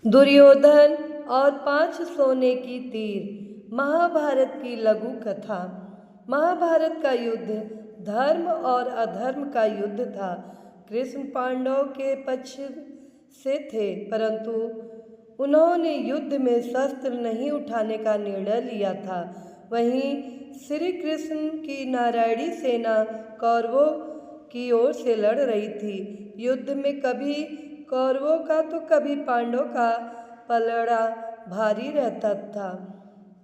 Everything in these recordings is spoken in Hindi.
दुर्योधन और 5 सोने की तीर। महाभारत की लघु कथा। महाभारत का युद्ध धर्म और अधर्म का युद्ध था। कृष्ण पांडवों के पक्ष से थे, परंतु उन्होंने युद्ध में शस्त्र नहीं उठाने का निर्णय लिया था। वहीं श्री कृष्ण की नारायणी सेना कौरवों की ओर से लड़ रही थी। युद्ध में कभी कौरवों का तो कभी पांडवों का पलड़ा भारी रहता था।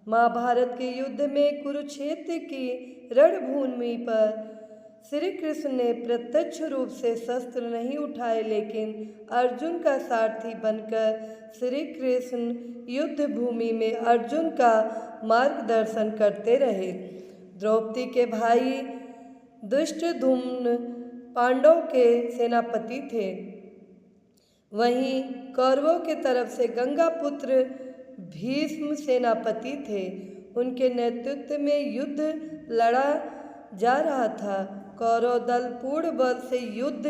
महाभारत के युद्ध में कुरुक्षेत्र की रणभूमि पर श्री कृष्ण ने प्रत्यक्ष रूप से शस्त्र नहीं उठाए, लेकिन अर्जुन का सारथी बनकर श्री कृष्ण युद्ध भूमि में अर्जुन का मार्गदर्शन करते रहे। द्रौपदी के भाई धृष्टद्युम्न पांडवों के सेनापति थे। वहीं कौरवों के तरफ से गंगापुत्र भीष्म सेनापति थे। उनके नेतृत्व में युद्ध लड़ा जा रहा था। कौरव दल पूर्ण बल से युद्ध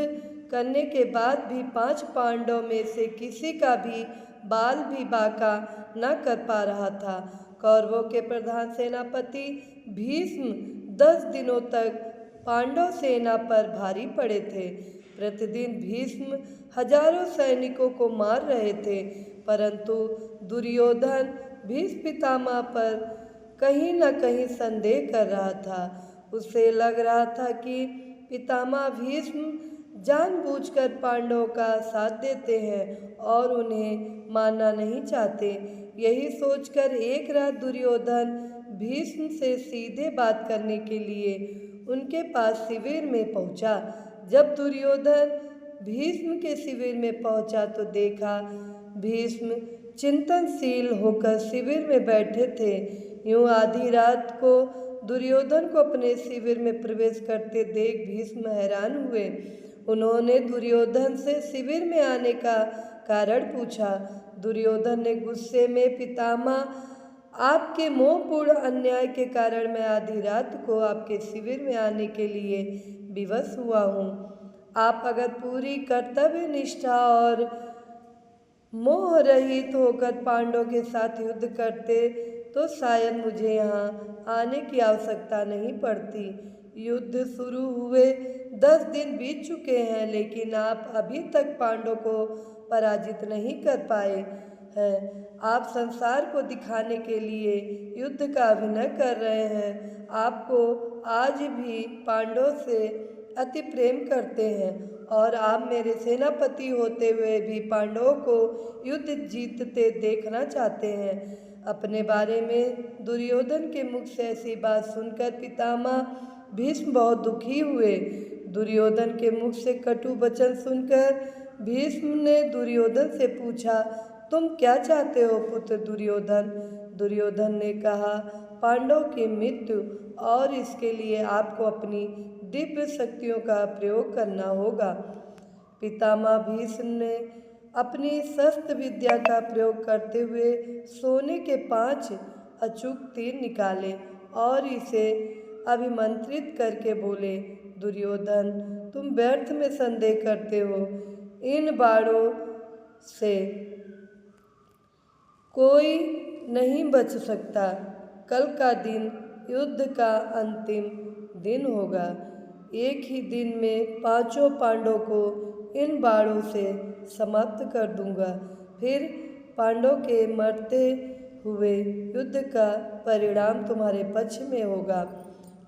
करने के बाद भी 5 पांडवों में से किसी का भी बाल भी बाका न कर पा रहा था। कौरवों के प्रधान सेनापति भीष्म 10 दिनों तक पांडव सेना पर भारी पड़े थे। प्रतिदिन भीष्म हजारों सैनिकों को मार रहे थे, परंतु दुर्योधन भीष्म पितामह पर कहीं न कहीं संदेह कर रहा था। उसे लग रहा था कि पितामह भीष्म जानबूझकर पांडवों का साथ देते हैं और उन्हें मानना नहीं चाहते। यही सोचकर एक रात दुर्योधन भीष्म से सीधे बात करने के लिए उनके पास शिविर में पहुंचा। जब दुर्योधन भीष्म के शिविर में पहुंचा तो देखा भीष्म चिंतनशील होकर शिविर में बैठे थे। यूं आधी रात को दुर्योधन को अपने शिविर में प्रवेश करते देख भीष्म हैरान हुए। उन्होंने दुर्योधन से शिविर में आने का कारण पूछा। दुर्योधन ने गुस्से में, पितामह, आपके मोहपूर्ण अन्याय के कारण मैं आधी रात को आपके शिविर में आने के लिए विवश हुआ हूँ। आप अगर पूरी कर्तव्य निष्ठा और मोह रहित होकर पांडवों के साथ युद्ध करते तो शायद मुझे यहाँ आने की आवश्यकता नहीं पड़ती। युद्ध शुरू हुए 10 दिन बीत चुके हैं, लेकिन आप अभी तक पांडवों को पराजित नहीं कर पाए हैं। आप संसार को दिखाने के लिए युद्ध का अभिनय कर रहे हैं। आपको आज भी पांडवों से अति प्रेम करते हैं और आप मेरे सेनापति होते हुए भी पांडवों को युद्ध जीतते देखना चाहते हैं। अपने बारे में दुर्योधन के मुख से ऐसी बात सुनकर पितामह भीष्म बहुत दुखी हुए। दुर्योधन के मुख से कटु वचन सुनकर भीष्म ने दुर्योधन से पूछा, तुम क्या चाहते हो पुत्र दुर्योधन? दुर्योधन ने कहा, पांडवों की मृत्यु, और इसके लिए आपको अपनी दिव्य शक्तियों का प्रयोग करना होगा। पितामह भीष्म ने अपनी शस्त्र विद्या का प्रयोग करते हुए सोने के 5 अचूक तीर निकाले और इसे अभिमंत्रित करके बोले, दुर्योधन, तुम व्यर्थ में संदेह करते हो। इन बाणों से कोई नहीं बच सकता। कल का दिन युद्ध का अंतिम दिन होगा। एक ही दिन में 5 पांडवों को इन बाणों से समाप्त कर दूंगा। फिर पांडवों के मरते हुए युद्ध का परिणाम तुम्हारे पक्ष में होगा।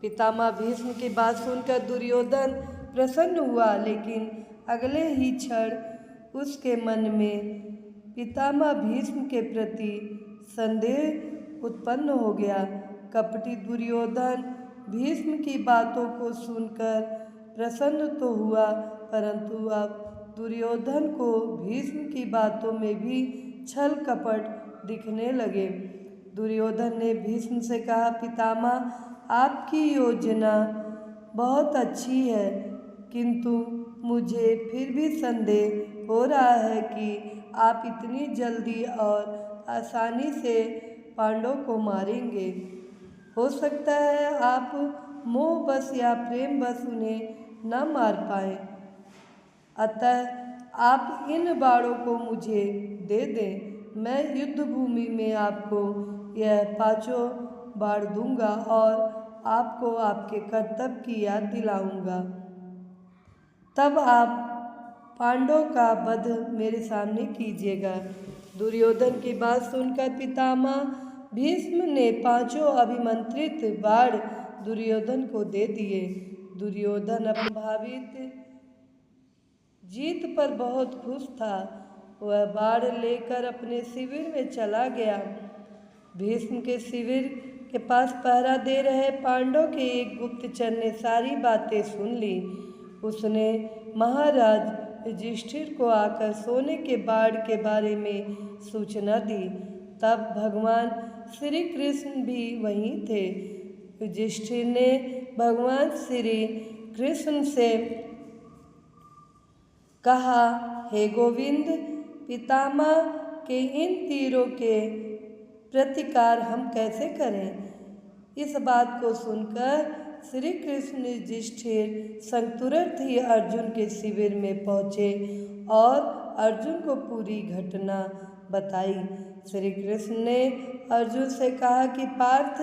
पितामह भीष्म की बात सुनकर दुर्योधन प्रसन्न हुआ, लेकिन अगले ही क्षण उसके मन में पितामह भीष्म के प्रति संदेह उत्पन्न हो गया। कपटी दुर्योधन भीष्म की बातों को सुनकर प्रसन्न तो हुआ, परंतु अब दुर्योधन को भीष्म की बातों में भी छल कपट दिखने लगे। दुर्योधन ने भीष्म से कहा, पितामह, आपकी योजना बहुत अच्छी है, किंतु मुझे फिर भी संदेह हो रहा है कि आप इतनी जल्दी और आसानी से पांडवों को मारेंगे। हो सकता है आप मोहवश या प्रेमवश उन्हें न मार पाएं। अतः आप इन बाणों को मुझे दे दें, मैं युद्ध भूमि में आपको यह पांचों बाण दूंगा और आपको आपके कर्तव्य की याद दिलाऊंगा। तब आप पांडवों का वध मेरे सामने कीजिएगा। दुर्योधन की बात सुनकर पितामह भीष्म ने पांचों अभिमंत्रित बाण दुर्योधन को दे दिए। दुर्योधन अपनी संभावित जीत पर बहुत खुश था। वह बाण लेकर अपने शिविर में चला गया। भीष्म के शिविर के पास पहरा दे रहे पांडवों के एक गुप्तचर ने सारी बातें सुन ली। उसने महाराज युधिष्ठिर को आकर सोने के बाण के बारे में सूचना दी। तब भगवान श्री कृष्ण भी वहीं थे। युधिष्ठिर ने भगवान श्री कृष्ण से कहा, हे गोविंद, पितामह के इन तीरों के प्रतिकार हम कैसे करें? इस बात को सुनकर श्री कृष्ण युधिष्ठिर संग तुरंत ही अर्जुन के शिविर में पहुँचे और अर्जुन को पूरी घटना बताई। श्री कृष्ण ने अर्जुन से कहा कि पार्थ,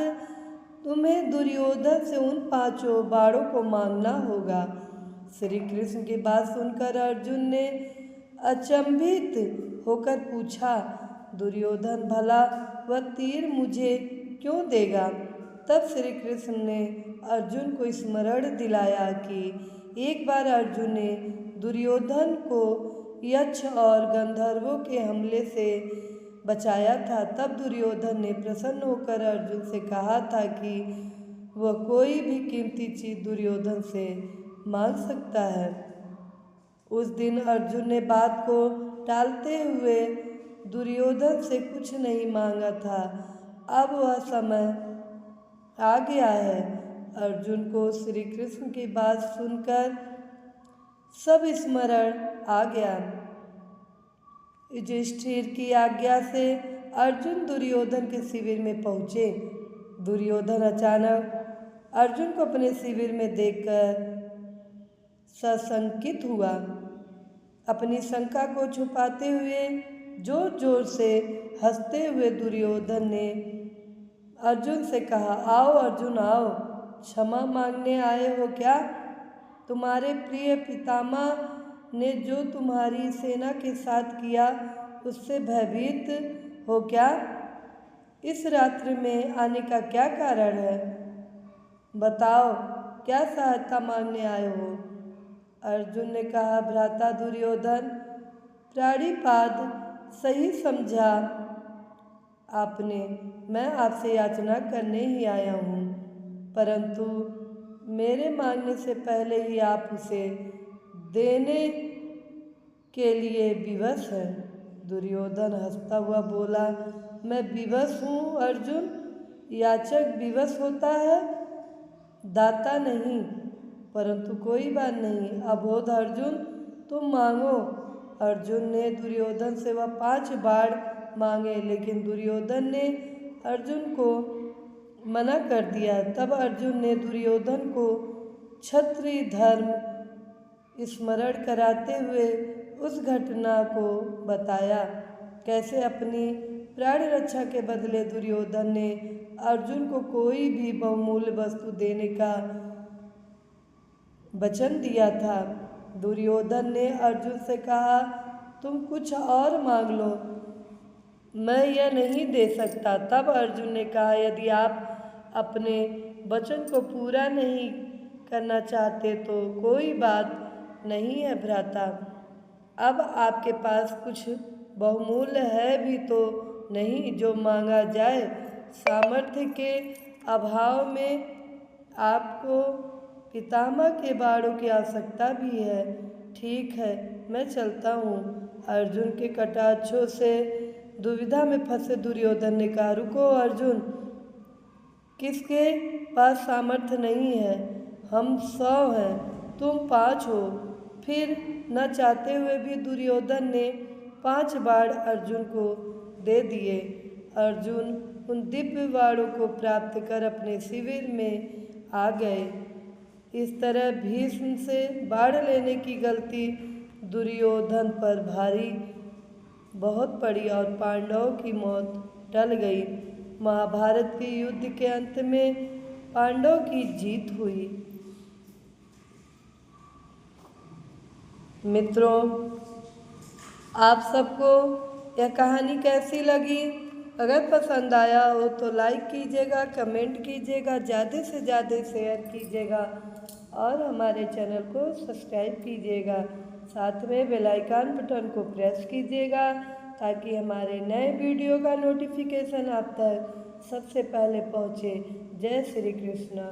तुम्हें दुर्योधन से उन पांचों बाणों को मांगना होगा। श्री कृष्ण की बात सुनकर अर्जुन ने अचंभित होकर पूछा, दुर्योधन भला वह तीर मुझे क्यों देगा? तब श्री कृष्ण ने अर्जुन को स्मरण दिलाया कि एक बार अर्जुन ने दुर्योधन को यक्ष और गंधर्वों के हमले से बचाया था। तब दुर्योधन ने प्रसन्न होकर अर्जुन से कहा था कि वह कोई भी कीमती चीज दुर्योधन से मांग सकता है। उस दिन अर्जुन ने बात को टालते हुए दुर्योधन से कुछ नहीं मांगा था। अब वह समय आ गया है। अर्जुन को श्री कृष्ण की बात सुनकर सब स्मरण आ गया। युधिष्ठिर की आज्ञा से अर्जुन दुर्योधन के शिविर में पहुँचे। दुर्योधन अचानक अर्जुन को अपने शिविर में देखकर सशंकित हुआ। अपनी शंका को छुपाते हुए जोर जोर से हंसते हुए दुर्योधन ने अर्जुन से कहा, आओ अर्जुन आओ, क्षमा मांगने आए हो क्या? तुम्हारे प्रिय पितामह ने जो तुम्हारी सेना के साथ किया उससे भयभीत हो क्या? इस रात्रि में आने का क्या कारण है? बताओ, क्या सहायता मांगने आए हो? अर्जुन ने कहा, भ्राता दुर्योधन, प्राणिपाद सही समझा आपने। मैं आपसे याचना करने ही आया हूँ, परंतु मेरे मांगने से पहले ही आप उसे देने के लिए विवश हैं। दुर्योधन हंसता हुआ बोला, मैं विवश हूँ अर्जुन? याचक विवश होता है, दाता नहीं। परंतु कोई बात नहीं, अबोध अर्जुन, तुम मांगो। अर्जुन ने दुर्योधन से वह 5 बाण मांगे, लेकिन दुर्योधन ने अर्जुन को मना कर दिया। तब अर्जुन ने दुर्योधन को क्षत्रिय धर्म स्मरण कराते हुए उस घटना को बताया, कैसे अपनी प्राण रक्षा के बदले दुर्योधन ने अर्जुन को कोई भी बहुमूल्य वस्तु देने का वचन दिया था। दुर्योधन ने अर्जुन से कहा, तुम कुछ और मांग लो, मैं यह नहीं दे सकता। तब अर्जुन ने कहा, यदि आप अपने वचन को पूरा नहीं करना चाहते तो कोई बात नहीं है भ्राता। अब आपके पास कुछ बहुमूल्य है भी तो नहीं जो मांगा जाए। सामर्थ्य के अभाव में आपको पितामह के बाणों की आवश्यकता भी है। ठीक है, मैं चलता हूँ। अर्जुन के कटाक्षों से दुविधा में फंसे दुर्योधन ने कहा, रुको अर्जुन, किसके पास सामर्थ्य नहीं है? हम 100 हैं, तुम 5 हो। फिर न चाहते हुए भी दुर्योधन ने 5 बाण अर्जुन को दे दिए। अर्जुन उन दिव्य बाणों को प्राप्त कर अपने शिविर में आ गए। इस तरह भीष्म से बाण लेने की गलती दुर्योधन पर भारी बहुत पड़ी और पांडवों की मौत टल गई। महाभारत के युद्ध के अंत में पांडवों की जीत हुई। मित्रों, आप सबको यह कहानी कैसी लगी? अगर पसंद आया हो तो लाइक कीजिएगा, कमेंट कीजिएगा, ज़्यादा से ज़्यादा शेयर कीजिएगा और हमारे चैनल को सब्सक्राइब कीजिएगा। साथ में बेल आइकन बटन को प्रेस कीजिएगा ताकि हमारे नए वीडियो का नोटिफिकेशन आप तक सबसे पहले पहुँचे। जय श्री कृष्ण।